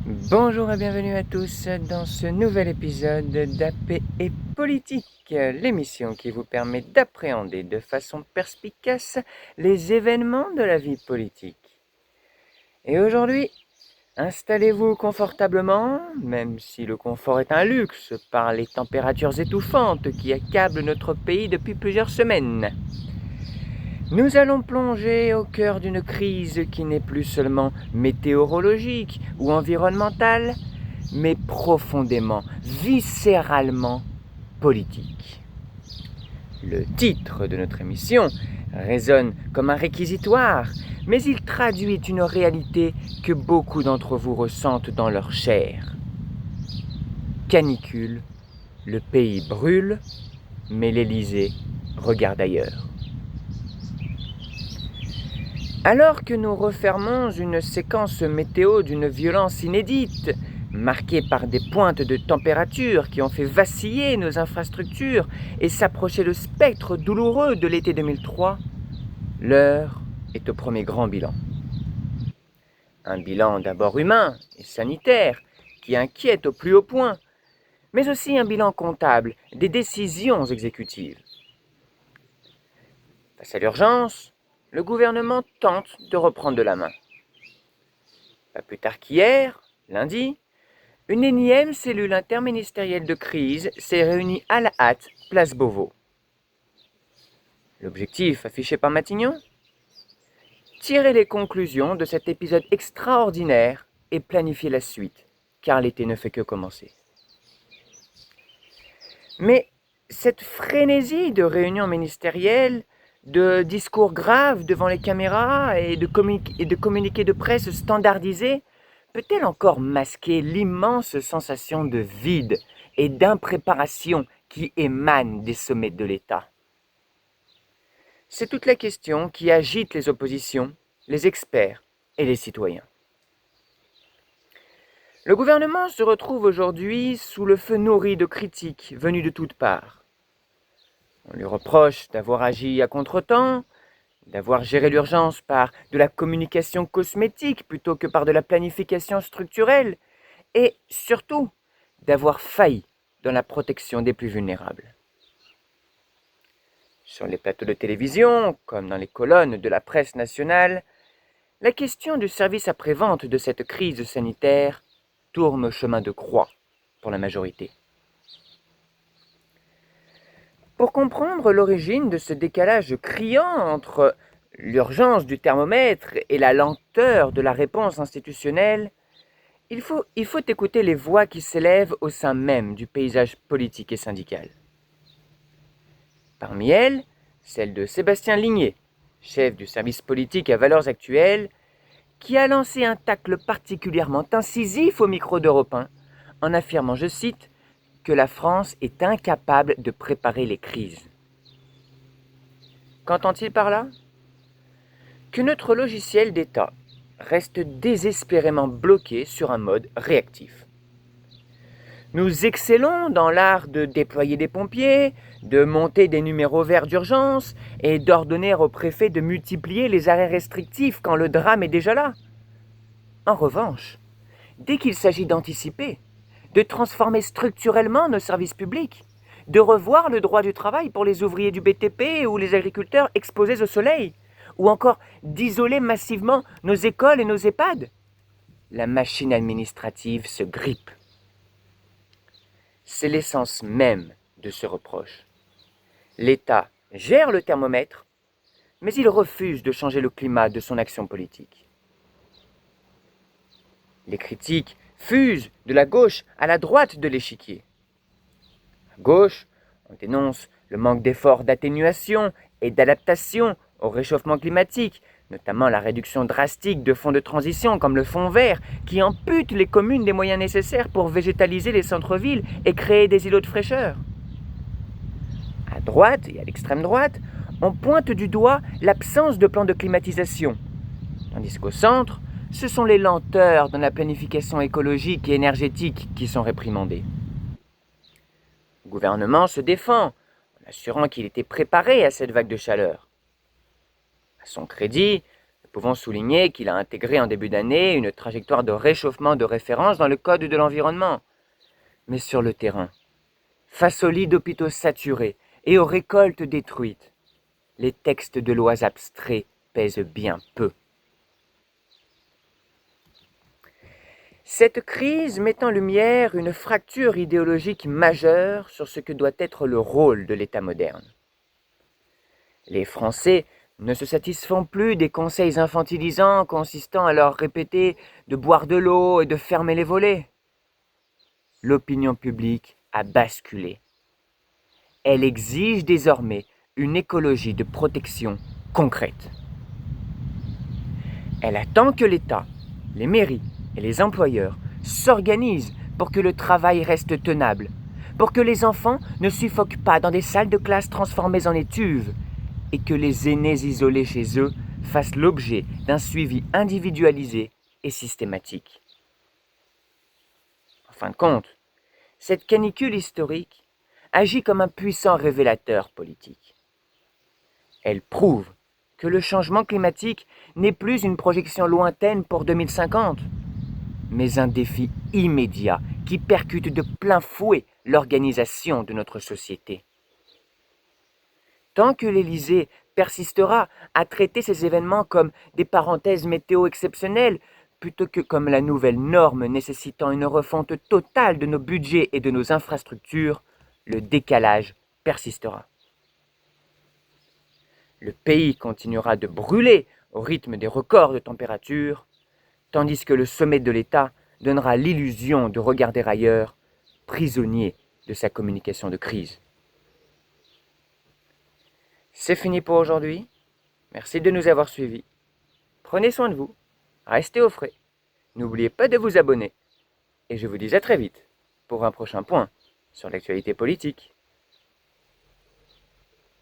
Bonjour et bienvenue à tous dans ce nouvel épisode d'AP et Politique, l'émission qui vous permet d'appréhender de façon perspicace les événements de la vie politique. Et aujourd'hui, installez-vous confortablement, même si le confort est un luxe par les températures étouffantes qui accablent notre pays depuis plusieurs semaines. Nous allons plonger au cœur d'une crise qui n'est plus seulement météorologique ou environnementale, mais profondément, viscéralement politique. Le titre de notre émission résonne comme un réquisitoire, mais il traduit une réalité que beaucoup d'entre vous ressentent dans leur chair. Canicule, le pays brûle, mais l'Élysée regarde ailleurs. Alors que nous refermons une séquence météo d'une violence inédite, marquée par des pointes de température qui ont fait vaciller nos infrastructures et s'approcher le spectre douloureux de l'été 2003, l'heure est au premier grand bilan. Un bilan d'abord humain et sanitaire qui inquiète au plus haut point, mais aussi un bilan comptable des décisions exécutives. Face à l'urgence, le gouvernement tente de reprendre de la main. Pas plus tard qu'hier, lundi, une énième cellule interministérielle de crise s'est réunie à la hâte, place Beauvau. L'objectif affiché par Matignon ? Tirer les conclusions de cet épisode extraordinaire et planifier la suite, car l'été ne fait que commencer. Mais cette frénésie de réunions ministérielles, de discours graves devant les caméras et de communiqués de presse standardisés peut-elle encore masquer l'immense sensation de vide et d'impréparation qui émane des sommets de l'État ? C'est toute la question qui agite les oppositions, les experts et les citoyens. Le gouvernement se retrouve aujourd'hui sous le feu nourri de critiques venues de toutes parts. On lui reproche d'avoir agi à contretemps, d'avoir géré l'urgence par de la communication cosmétique plutôt que par de la planification structurelle, et surtout d'avoir failli dans la protection des plus vulnérables. Sur les plateaux de télévision, comme dans les colonnes de la presse nationale, la question du service après-vente de cette crise sanitaire tourne au chemin de croix pour la majorité. Pour comprendre l'origine de ce décalage criant entre l'urgence du thermomètre et la lenteur de la réponse institutionnelle, il faut écouter les voix qui s'élèvent au sein même du paysage politique et syndical. Parmi elles, celle de Sébastien Ligné, chef du service politique à Valeurs Actuelles, qui a lancé un tacle particulièrement incisif au micro d'Europe 1, en affirmant, je cite, que la France est incapable de préparer les crises. Qu'entend-il par là ? Que notre logiciel d'État reste désespérément bloqué sur un mode réactif. Nous excellons dans l'art de déployer des pompiers, de monter des numéros verts d'urgence et d'ordonner au préfet de multiplier les arrêts restrictifs quand le drame est déjà là. En revanche, dès qu'il s'agit d'anticiper, de transformer structurellement nos services publics, de revoir le droit du travail pour les ouvriers du BTP ou les agriculteurs exposés au soleil, ou encore d'isoler massivement nos écoles et nos EHPAD, la machine administrative se grippe. C'est l'essence même de ce reproche. L'État gère le thermomètre, mais il refuse de changer le climat de son action politique. Les critiques fusent de la gauche à la droite de l'échiquier. À gauche, on dénonce le manque d'efforts d'atténuation et d'adaptation au réchauffement climatique, notamment la réduction drastique de fonds de transition comme le fonds vert, qui ampute les communes des moyens nécessaires pour végétaliser les centres-villes et créer des îlots de fraîcheur. À droite et à l'extrême droite, on pointe du doigt l'absence de plan de climatisation, tandis qu'au centre, ce sont les lenteurs dans la planification écologique et énergétique qui sont réprimandées. Le gouvernement se défend en assurant qu'il était préparé à cette vague de chaleur. À son crédit, le pouvons souligner qu'il a intégré en début d'année une trajectoire de réchauffement de référence dans le Code de l'environnement. Mais sur le terrain, face aux lits d'hôpitaux saturés et aux récoltes détruites, les textes de lois abstraits pèsent bien peu. Cette crise met en lumière une fracture idéologique majeure sur ce que doit être le rôle de l'État moderne. Les Français ne se satisfont plus des conseils infantilisants consistant à leur répéter de boire de l'eau et de fermer les volets. L'opinion publique a basculé. Elle exige désormais une écologie de protection concrète. Elle attend que l'État, les mairies et les employeurs s'organisent pour que le travail reste tenable, pour que les enfants ne suffoquent pas dans des salles de classe transformées en étuves et que les aînés isolés chez eux fassent l'objet d'un suivi individualisé et systématique. En fin de compte, cette canicule historique agit comme un puissant révélateur politique. Elle prouve que le changement climatique n'est plus une projection lointaine pour 2050, mais un défi immédiat qui percute de plein fouet l'organisation de notre société. Tant que l'Élysée persistera à traiter ces événements comme des parenthèses météo exceptionnelles, plutôt que comme la nouvelle norme nécessitant une refonte totale de nos budgets et de nos infrastructures, le décalage persistera. Le pays continuera de brûler au rythme des records de température, tandis que le sommet de l'État donnera l'illusion de regarder ailleurs, prisonnier de sa communication de crise. C'est fini pour aujourd'hui. Merci de nous avoir suivis. Prenez soin de vous. Restez au frais. N'oubliez pas de vous abonner. Et je vous dis à très vite pour un prochain point sur l'actualité politique.